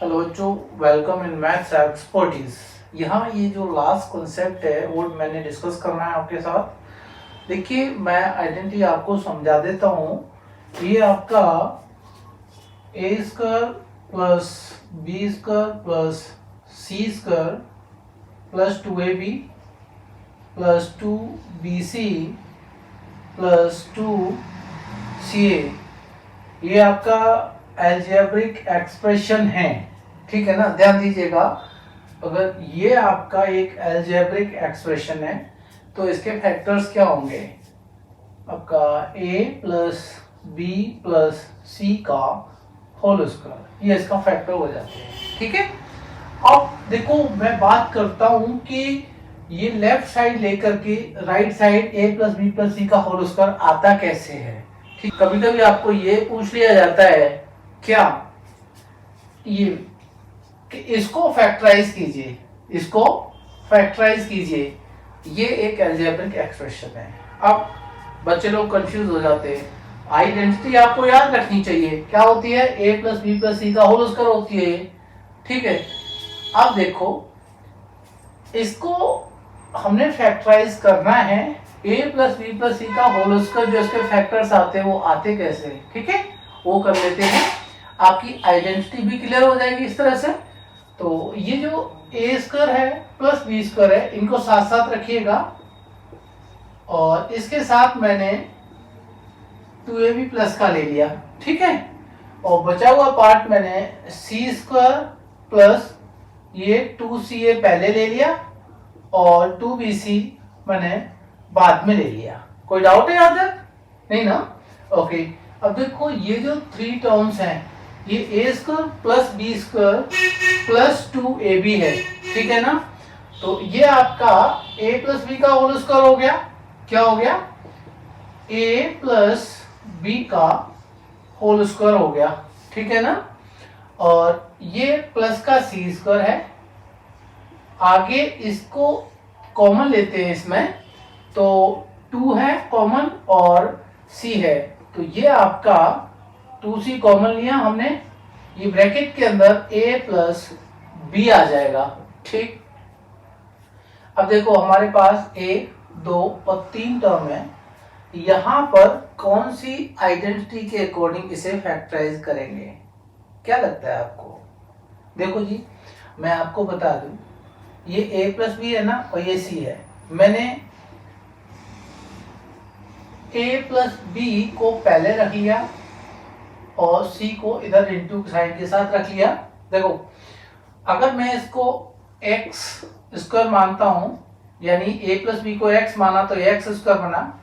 Hello जो welcome in maths expertise. यहाँ ये जो लास्ट कॉन्सेप्ट है वो मैंने डिस्कस करना है आपके साथ। देखिए मैं आइडेंटिटी आपको समझा देता हूँ। ये आपका a square plus B square plus c square plus 2ab plus 2bc plus 2ca ये आपका एल्जेब्रिक एक्सप्रेशन है। ठीक है ना, ध्यान दीजिएगा। अगर ये आपका एक एल्जेब्रिक एक्सप्रेशन है तो इसके फैक्टर्स क्या होंगे? आपका a plus b plus c का होल स्क्वायर, ये इसका फैक्टर हो जाते हैं। ठीक है, अब देखो मैं बात करता हूं कि ये लेफ्ट साइड लेकर के right side a plus b plus c का होल स्क्वायर आता कैसे है। ठीक, कभी कभी आपको ये पूछ लिया जाता है क्या ये कि इसको फैक्टराइज कीजिए, इसको फैक्टराइज कीजिए। ये एक अलजेब्रिक एक्सप्रेशन है। अब बच्चे लोग कंफ्यूज हो जाते हैं। आइडेंटिटी आपको याद रखनी चाहिए, क्या होती है? a plus b plus c का होल स्क्वायर होती है। ठीक है, अब देखो इसको हमने फैक्टराइज करना है। a plus b plus c का होल स्क्वायर जो इसके फैक्टर्स आते हैं वो आते कैसे? ठीक है, वो कर लेते हैं। आपकी आइडेंटिटी भी क्लियर हो जाएगी इस तरह से। तो ये जो a स्क्वायर है प्लस बी स्क्वायर है, इनको साथ साथ रखिएगा और इसके साथ मैंने 2ab प्लस का ले लिया। ठीक है, और बचा हुआ पार्ट मैंने सी स्क्वायर प्लस ये 2ca पहले ले लिया और 2bc मैंने बाद में ले लिया। कोई डाउट है यहाँ तक? नहीं ना? ओके, अब देखो ये जो 3 टर्म्स हैं, ये a square plus B square plus 2ab है। ठीक है ना? तो ये आपका a प्लस बी का होल स्क्वायर हो गया। क्या हो गया? a प्लस बी का होल स्क्वायर हो गया। ठीक है ना? और ये प्लस का सी स्क्वायर है। आगे इसको कॉमन लेते हैं इसमें, तो 2 है कॉमन और c है, तो ये आपका 2c कॉमन लिया हमने, ये ब्रैकेट के अंदर a प्लस बी आ जाएगा। ठीक, अब देखो हमारे पास 1, 2 और 3 टर्म है। यहां पर कौन सी आइडेंटिटी के अकॉर्डिंग इसे फैक्टराइज करेंगे? क्या लगता है आपको? देखो जी, मैं आपको बता दूं, ये a प्लस बी है ना और ये c है। मैंने a प्लस बी को पहले रख लिया और c को इधर इंटू साइन के साथ रख लिया। देखो अगर मैं इसको x स्क्वायर मानता हूं, यानी a प्लस बी को x माना तो x स्क्वायर बना,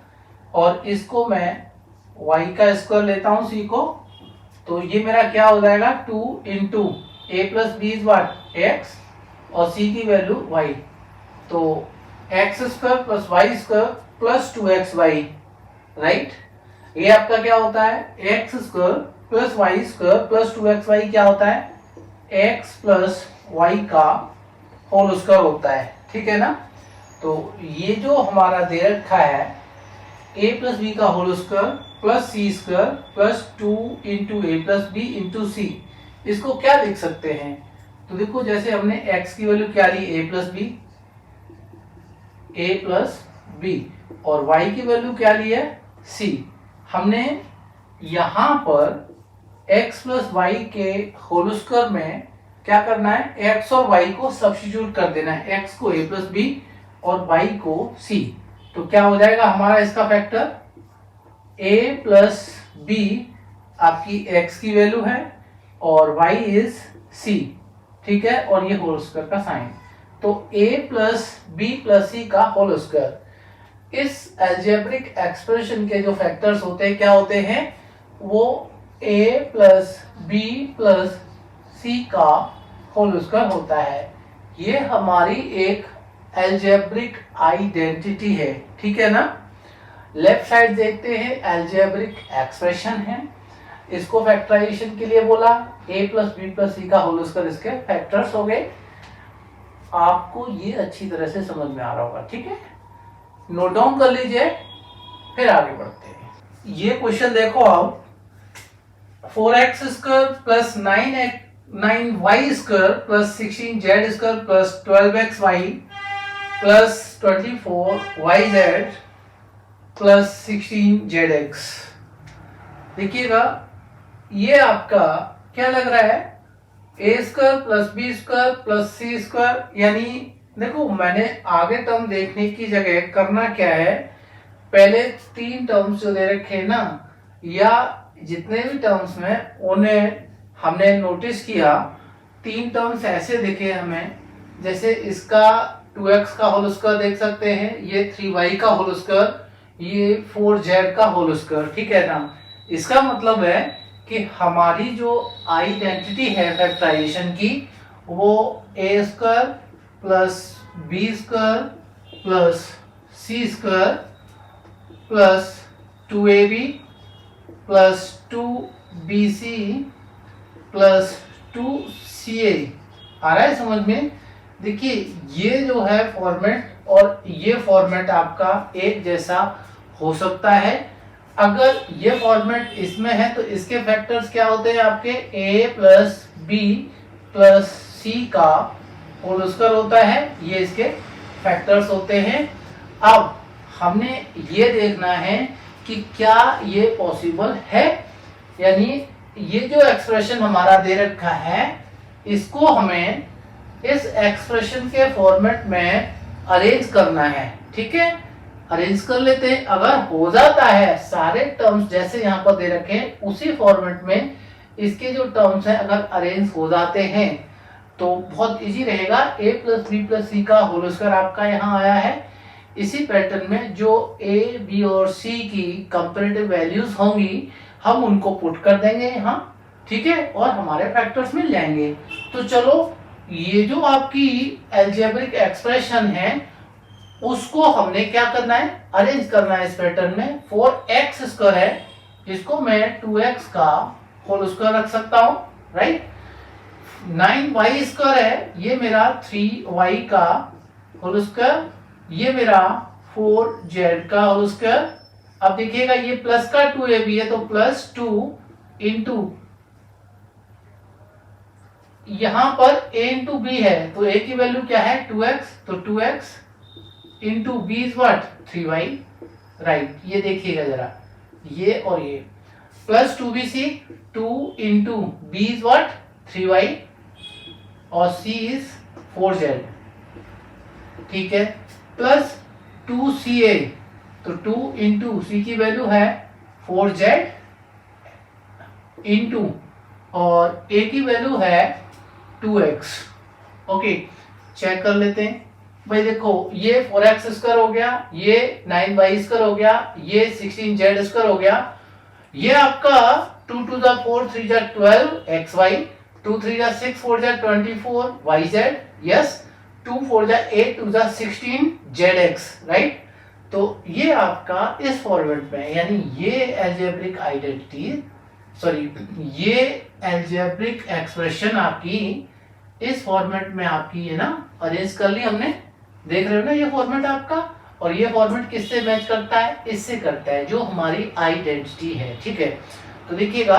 और इसको मैं y का स्क्वायर लेता हूं c को, तो ये मेरा क्या हो जाएगा? 2 into a plus B is what? x और c की वैल्यू y, तो x square plus y square plus 2xy। Right, ये आपका क्या होता है? x square plus Y square plus 2xy क्या होता है? x प्लस y का होल स्क्वायर होता है। ठीक है ना? तो ये जो हमारा दे रखा है a प्लस बी का whole square plus c square plus 2 into ए प्लस बी इंटू सी, इसको क्या लिख सकते हैं? तो देखो जैसे हमने x की वैल्यू क्या ली? a प्लस बी और y की वैल्यू क्या ली है? c। हमने यहां पर x प्लस वाई के होल स्क्वायर में क्या करना है? x और y को सब्स्टिट्यूट कर देना है, x को a प्लस बी और y को c। तो क्या हो जाएगा हमारा इसका फैक्टर? a प्लस बी आपकी x की वैल्यू है और y इज c। ठीक है, और ये होल स्क्वायर का साइन, तो a plus b plus c का होल स्क्वायर। इस अलजेब्रिक एक्सप्रेशन के जो फैक्टर्स होते हैं क्या होते हैं? वो a plus b plus c का होल स्क्वायर होता है। ये हमारी एक अलजेब्रिक आइडेंटिटी है। ठीक है ना? लेफ्ट साइड देखते हैं, अलजेब्रिक एक्सप्रेशन है, इसको फैक्टराइजेशन के लिए बोला, a plus b plus c का होल स्क्वायर इसके फैक्टर्स हो गए। आपको ये अच्छी तरह से समझ में आ रहा होगा। ठीक है, नोट डाउन कर लीजिए, फिर आगे बढ़ते हैं। ये क्वेश्चन देखो आप, 4x square plus 9y² plus 16z² plus 12xy plus 24yz plus 16zx। देखिएगा ये आपका क्या लग रहा है, a² plus b² plus c²। यानी देखो मैंने आगे टर्म देखने की जगह करना क्या है, पहले 3 टर्म्स जो दे रखे हैं ना, या जितने भी टर्म्स में उन्हें हमने नोटिस किया 3 टर्म्स ऐसे दिखे हमें, जैसे इसका 2x का होल स्क्वायर देख सकते हैं, ये 3y का होल स्क्वायर, ये 4z का होल स्क्वायर, ठीक है ना। इसका मतलब है कि हमारी जो आइडेंटिटी है फैक्टराइजेशन की वो a² plus b² plus c² plus 2ab plus 2bc plus 2ca आ रहा है समझ में। देखिए ये जो है फॉर्मेट और ये फॉर्मेट आपका एक जैसा हो सकता है। अगर ये फॉर्मेट इसमें है तो इसके फैक्टर्स क्या होते हैं आपके, a plus b plus c का होल स्क्वायर होता है, ये इसके फैक्टर्स होते हैं। अब हमने ये देखना है कि क्या ये पॉसिबल है, यानी ये जो एक्सप्रेशन हमारा दे रखा है इसको हमें इस एक्सप्रेशन के फॉर्मेट में अरेंज करना है, ठीक है। अरेंज कर लेते हैं। अगर हो जाता है सारे टर्म्स जैसे यहाँ पर दे रखे हैं उसी फॉर्मेट में इसके जो टर्म्स हैं अगर अरेंज हो जाते हैं तो बहुत इजी रहेगा। a plus b plus c का होल स्क्वायर आपका यहाँ आया है। इसी पैटर्न में जो a, b और c की कंपैरेटिव वैल्यूज होंगी हम उनको पुट कर देंगे यहाँ, ठीक है, और हमारे फैक्टर्स मिल जाएंगे। तो चलो ये जो आपकी अलजेब्रिक एक्सप्रेशन है उसको हमने क्या करना है, अरेंज करना है इस पैटर्न में। 4x² है जिसको मैं 2x का होल स्क्वायर रख सकता हूं, राइट। 9y² है ये मेरा 3y का होल स्क्वायर, ये मेरा 4z का होल स्क्वायर। अब देखिएगा ये प्लस का 2ab है तो प्लस 2 इंटू यहां पर a इंटू b है तो a की वैल्यू क्या है 2x, तो 2x into b is what 3y, right. ये देखिएगा जरा ये और ये plus 2bc 2 into b is what 3y और c इज 4z, ठीक है, प्लस 2ca तो 2 इंटू c की वैल्यू है 4z इंटू और a की वैल्यू है 2x। ओके चेक कर लेते हैं भाई। देखो ये 4x² हो गया, ये 9y² हो गया, ये 16z² हो गया, ये आपका 2 to the 4 3 जा 12 xy, 2 3 जा 6 4 जा 24 yz, यस 2 4 जा 8 2 जा 16 zx, राइट। तो ये आपका इस फॉर्मेट में, यानी ये अलजेब्रिक आइडेंटिटी सॉरी ये अलजेब्रिक एक्सप्रेशन आपकी इस फॉर्मेट में आपकी है ना अरेंज कर ली हमने। देख रहे हो ना ये फॉर्मेट आपका, और ये फॉर्मेट किससे मैच करता है, इससे करता है जो हमारी आइडेंटिटी है, ठीक है। तो देखिएगा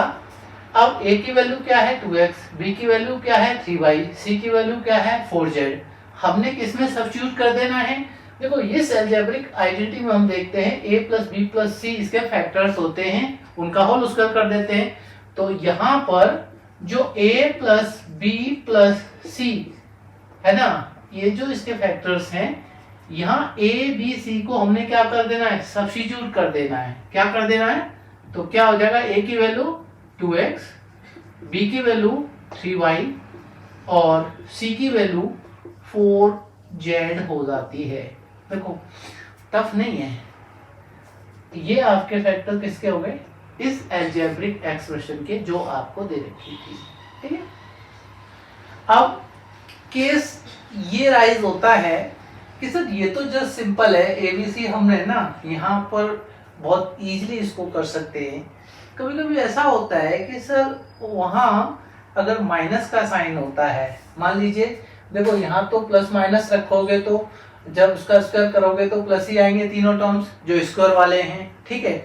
अब a की वैल्यू क्या है 2x, b की वैल्यू क्या है 3y, c की वैल्यू क्या है 4z। हमने किसमें सब्स्टिट्यूट कर देना है, देखो इस अलजेब्रिक आइडेंटिटी में हम देखते हैं a प्लस बी प्लस सी इसके फैक्टर्स होते हैं, उनका होल स्क्वायर कर देते हैं। तो यहाँ पर जो a प्लस बी प्लस सी है ना, ये जो इसके फैक्टर्स हैं यहाँ a b c को हमने क्या कर देना है, सब्स्टिट्यूट कर देना है। क्या कर देना है, तो क्या हो जाएगा a की वैल्यू 2x, b की वैल्यू 3y और c की वैल्यू 4z हो जाती है। देखो टफ नहीं है, ये आपके फैक्टर किसके हो गए, इस अलजेब्रिक एक्सप्रेशन के जो आपको दे रखी थी, ठीक है। अब केस ये राइज होता है कि सर ये तो जस्ट सिंपल है, एबीसी हमने ना यहाँ पर बहुत इजीली इसको कर सकते हैं। कभी कभी ऐसा होता है कि सर वहाँ अगर माइनस का साइन होता है, मान लीजिए देखो यहाँ तो प्लस माइनस रखोगे तो जब उसका स्क्वायर करोगे तो प्लस ही आएंगे तीनों टर्म्स जो स्क्वायर वाले हैं, ठीक है।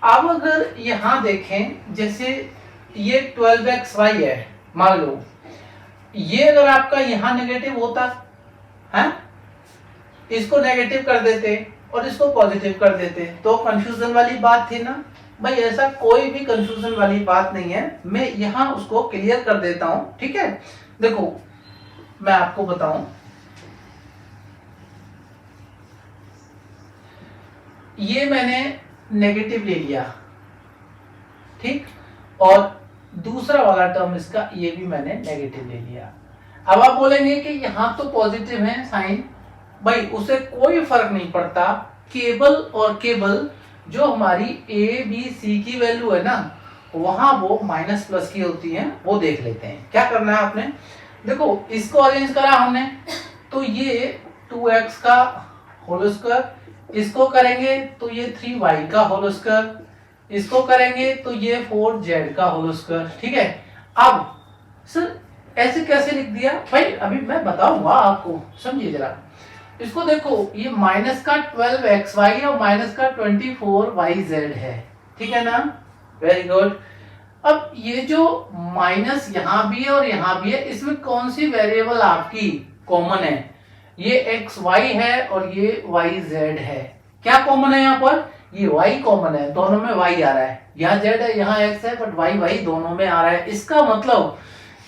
अब अगर यहाँ देखें जैसे ये 12xy है, मान लो ये अगर आपका यहां नेगेटिव होता है, इसको नेगेटिव कर देते और इसको पॉजिटिव कर देते तो कंफ्यूजन वाली बात थी ना। भाई ऐसा कोई भी कंफ्यूजन वाली बात नहीं है, मैं यहां उसको क्लियर कर देता हूं, ठीक है। देखो मैं आपको बताऊं, ये मैंने नेगेटिव ले लिया, ठीक, और दूसरा वाला टर्म इसका ये भी मैंने नेगेटिव ले लिया। अब आप बोलेंगे कि यहां तो पॉजिटिव है साइन, भाई उसे कोई फर्क नहीं पड़ता, केवल और केवल जो हमारी ए बी सी की वैल्यू है ना वहां वो माइनस प्लस की होती है, वो देख लेते हैं। क्या करना है आपने, देखो इसको अरेंज करा हमने तो ये 2x का होल स्क्वायर, इसको करेंगे तो ये 3y का होल स्क्वायर, इसको करेंगे तो ये 4z का होल स्क्वायर, ठीक है। अब सर ऐसे कैसे लिख दिया, भाई अभी मैं बताऊंगा आपको, समझिए जरा। इसको देखो ये माइनस का 12xy और माइनस का 24yz है, ठीक है ना, वेरी गुड। अब ये जो माइनस यहां भी है और यहां भी है, इसमें कौन सी वेरिएबल आपकी कॉमन है, ये xy है और ये yz है। क्या कॉमन है यहाँ पर, ये y कॉमन है, दोनों में y आ रहा है, यहाँ z है यहाँ x है, बट y दोनों में आ रहा है। इसका मतलब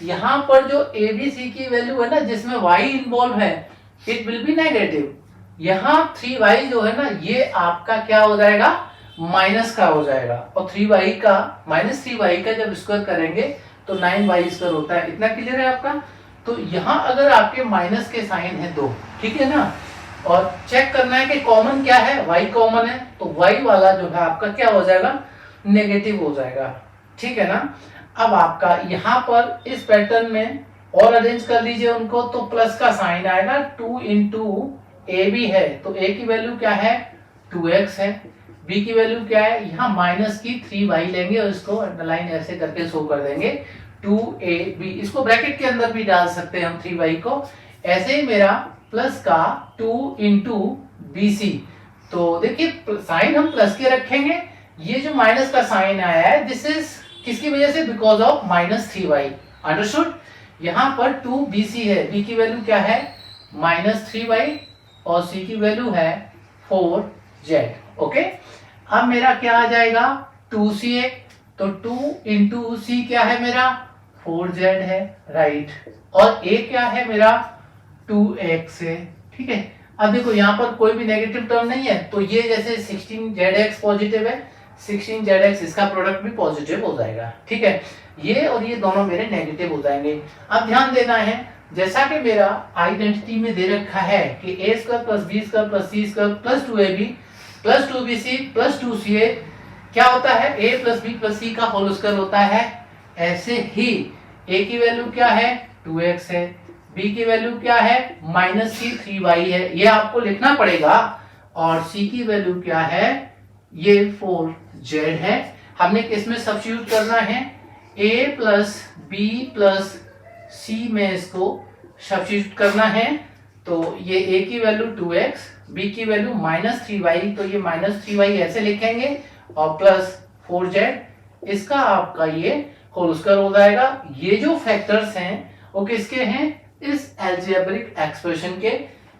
यहाँ पर जो a b c की वैल्यू है ना जिसमें y इन्वॉल्व है, इट विल बी नेगेटिव। यहाँ 3y जो है ना ये आपका क्या हो जाएगा, माइनस का हो जाएगा, और 3y का माइनस 3y का जब स्क्वायर करेंगे तो 9y स्क्वायर होता है। इतना क्लियर है आपका। तो यहाँ अगर आपके माइनस के साइन है दो, ठीक है ना, और चेक करना है कि कॉमन क्या है, y कॉमन है, तो y वाला जो है आपका क्या हो जाएगा, नेगेटिव हो जाएगा, ठीक है ना। अब आपका यहाँ पर इस पैटर्न में और अरेंज कर लीजिए उनको, तो प्लस का साइन आएगा, 2 इंटू ए बी है तो a की वैल्यू क्या है 2x है, b की वैल्यू क्या है, यहाँ माइनस की 3y लेंगे और इसको अंडरलाइन ऐसे करके शो कर देंगे 2ab, इसको ब्रैकेट के अंदर भी डाल सकते हैं हम 3y को। ऐसे ही मेरा प्लस का 2 इंटू bc, तो देखिए साइन हम प्लस के रखेंगे, ये जो माइनस का साइन आया है दिस इज किसकी वजह से, because of minus 3y, understood. यहाँ पर 2bc है, b की वैल्यू क्या है माइनस 3y और c की वैल्यू है 4z, ओके। अब मेरा क्या आ जाएगा 2ca, तो 2 इंटू सी क्या है मेरा 4z है, राइट, और a क्या है मेरा 2x है, ठीक है। अब देखो यहाँ पर कोई भी नेगेटिव टर्म नहीं है, तो ये जैसे 16zx पॉजिटिव है, 16zx इसका प्रोडक्ट भी पॉजिटिव हो जाएगा, ठीक है। ये और ये दोनों मेरे नेगेटिव हो जाएंगे। अब ध्यान देना है, जैसा कि मेरा आइडेंटिटी में दे रखा है कि a square plus b square plus c square plus 2ab plus 2bc plus 2ca क्या होता है, a plus b plus c का होल स्क्वायर होता है। ऐसे ही a की वैल्यू क्या है 2x है, b की वैल्यू क्या है माइनस की 3y है, ये आपको लिखना पड़ेगा, और c की वैल्यू क्या है ये 4z है। हमने किसमें सब्स्टिट्यूट करना है, a plus b plus c में इसको सब्स्टिट्यूट करना है, तो ये a की वैल्यू 2x, b की वैल्यू माइनस 3y, तो ये माइनस 3y ऐसे लिखेंगे और प्लस 4z, इसका आपका ये होल स्क्वायर हो जाएगा। ये जो फैक्टर्स हैं वो किसके हैं, इस अलजेब्रिक एक्सप्रेशन के।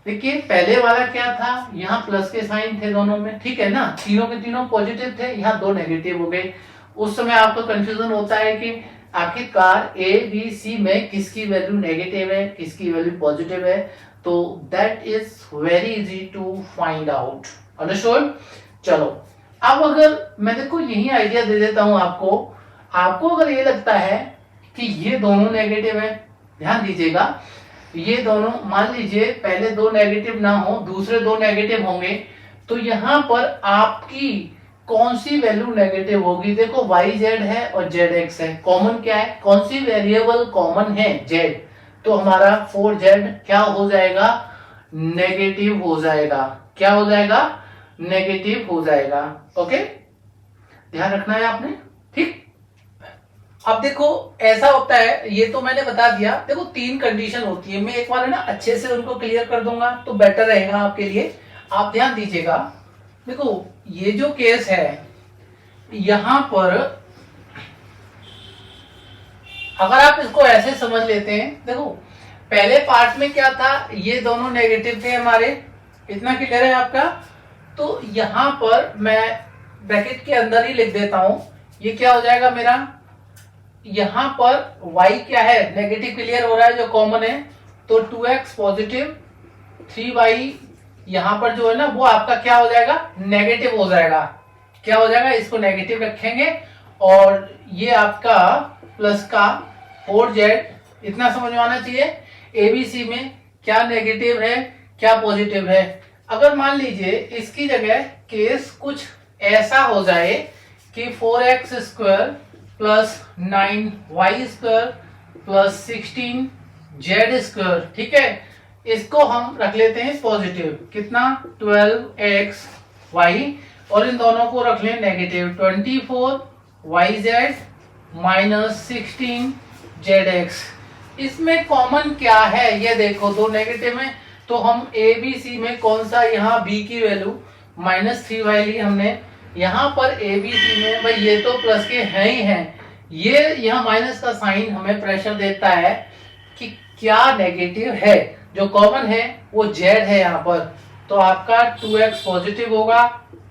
देखिए पहले वाला क्या था, यहाँ प्लस के साइन थे दोनों में, ठीक है ना, तीनों के तीनों पॉजिटिव थे, यहाँ दो नेगेटिव हो गए। उस समय आपको कंफ्यूजन होता है कि आखिरकार ए बी सी में किसकी वैल्यू नेगेटिव है किसकी वैल्यू पॉजिटिव है, तो that is very easy to find out, understood. चलो अब अगर मैं देखो यही आइडिया दे देता हूं आपको अगर ये लगता है कि ये दोनों नेगेटिव है, ध्यान दीजिएगा, ये दोनों मान लीजिए पहले दो नेगेटिव ना हो दूसरे दो नेगेटिव होंगे, तो यहां पर आपकी कौन सी वैल्यू नेगेटिव होगी, देखो yz है और zx है, कॉमन क्या है, कौन सी वेरिएबल कॉमन है z, तो हमारा 4z क्या हो जाएगा नेगेटिव हो जाएगा, क्या हो जाएगा नेगेटिव हो जाएगा, ओके, ध्यान रखना है आपने, ठीक। अब देखो ऐसा होता है, ये तो मैंने बता दिया, देखो तीन कंडीशन होती है, मैं एक बार है ना अच्छे से उनको क्लियर कर दूंगा तो बेटर रहेगा आपके लिए। आप ध्यान दीजिएगा, देखो ये जो केस है यहां पर अगर आप इसको ऐसे समझ लेते हैं, देखो पहले पार्ट में क्या था, ये दोनों नेगेटिव थे हमारे, इतना क्लियर है आपका। तो यहां पर मैं ब्रैकेट के अंदर ही लिख देता हूं, ये क्या हो जाएगा मेरा, यहां पर y क्या है, नेगेटिव क्लियर हो रहा है जो कॉमन है, तो 2x पॉजिटिव, 3y यहां पर जो है ना वो आपका क्या हो जाएगा, नेगेटिव हो जाएगा। क्या हो जाएगा, इसको नेगेटिव रखेंगे और ये आपका प्लस का 4z, इतना समझ में आना चाहिए। एबीसी में क्या नेगेटिव है क्या पॉजिटिव है। अगर मान लीजिए इसकी जगह केस कुछ ऐसा हो जाए कि 4x square plus 9y square plus 16z square, ठीक है, इसको हम रख लेते हैं पॉजिटिव, कितना 12xy, और इन दोनों को रख लें नेगेटिव 24yz माइनस 16zx। इसमें कॉमन क्या है ये देखो, दो नेगेटिव में, तो हम ए बी सी में कौन सा, यहाँ b की वैल्यू -3y ली हमने, यहाँ पर ए बी सी में भाई ये तो प्लस के हैं ही हैं, ये यहाँ माइनस का साइन हमें प्रेशर देता है कि क्या नेगेटिव है, जो कॉमन है वो z है यहाँ पर। तो आपका 2x पॉजिटिव होगा,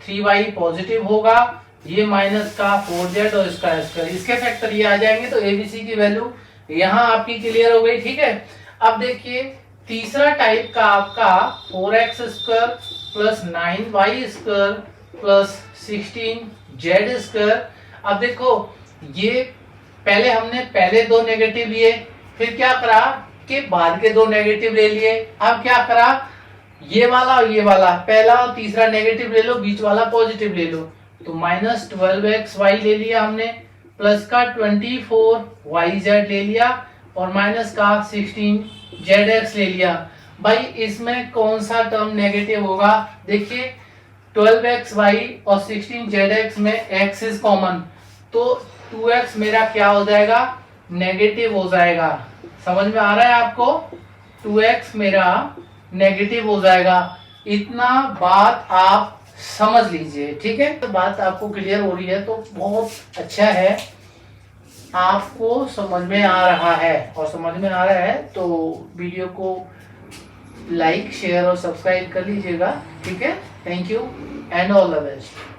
3y पॉजिटिव होगा, ये माइनस का 4z और इसका स्क्वायर, इसके फैक्टर ये आ जाएंगे, तो एबीसी की वैल्यू यहाँ आपकी क्लियर हो गई, ठीक है। अब देखिए तीसरा टाइप का आपका 4x square plus 9y square plus 16z square. अब देखो ये पहले हमने पहले दो नेगेटिव लिए, फिर क्या करा कि बाद के दो नेगेटिव ले लिए, अब क्या करा ये वाला और ये वाला, पहला और तीसरा नेगेटिव ले लो, बीच वाला पॉजिटिव ले लो, तो -12xy ले लिया हमने, प्लस का 24yz ले लिया और माइनस का 16zx ले लिया। भाई इसमें कौन सा टर्म नेगेटिव होगा, देखिए 12xy और 16zx में x इज कॉमन, तो 2x मेरा क्या हो जाएगा, नेगेटिव हो जाएगा। समझ में आ रहा है आपको, 2x मेरा नेगेटिव हो जाएगा। इतना बात आप समझ लीजिए, ठीक है। तो बात आपको क्लियर हो रही है तो बहुत अच्छा है, आपको समझ में आ रहा है, और समझ में आ रहा है तो वीडियो को लाइक शेयर और सब्सक्राइब कर लीजिएगा, ठीक है। Thank you and all the best.